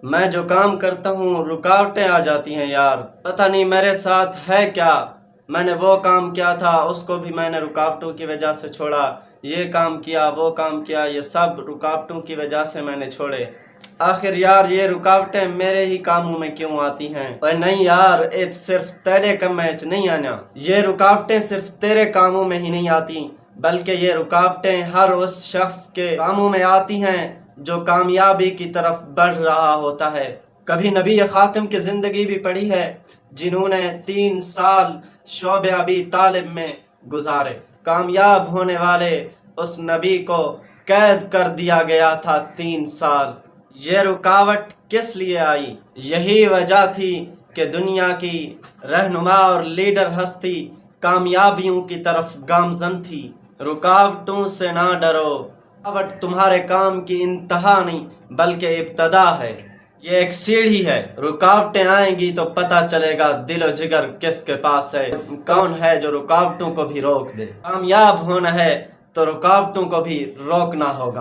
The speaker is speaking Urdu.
میں جو کام کرتا ہوں رکاوٹیں آ جاتی ہیں یار، پتہ نہیں میرے ساتھ ہے کیا۔ میں نے وہ کام کیا تھا اس کو بھی میں نے رکاوٹوں کی وجہ سے چھوڑا، یہ کام کیا وہ کام کیا، یہ سب رکاوٹوں کی وجہ سے میں نے چھوڑے۔ آخر یار یہ رکاوٹیں میرے ہی کاموں میں کیوں آتی ہیں؟ اور نہیں یار، یہ صرف تیرے کم میچ نہیں آنا، یہ رکاوٹیں صرف تیرے کاموں میں ہی نہیں آتی بلکہ یہ رکاوٹیں ہر اس شخص کے کاموں میں آتی ہیں جو کامیابی کی طرف بڑھ رہا ہوتا ہے۔ کبھی نبی خاتم کی زندگی بھی پڑھی ہے جنہوں نے 3 سال شعبہ ابی طالب میں گزارے۔ کامیاب ہونے والے اس نبی کو قید کر دیا گیا تھا 3 سال۔ یہ رکاوٹ کس لیے آئی؟ یہی وجہ تھی کہ دنیا کی رہنما اور لیڈر ہستی کامیابیوں کی طرف گامزن تھی۔ رکاوٹوں سے نہ ڈرو، رکاوٹ تمہارے کام کی انتہا نہیں بلکہ ابتدا ہے۔ یہ ایک سیڑھی ہے، رکاوٹیں آئیں گی تو پتہ چلے گا دل و جگر کس کے پاس ہے، کون ہے جو رکاوٹوں کو بھی روک دے۔ کامیاب ہونا ہے تو رکاوٹوں کو بھی روکنا ہوگا۔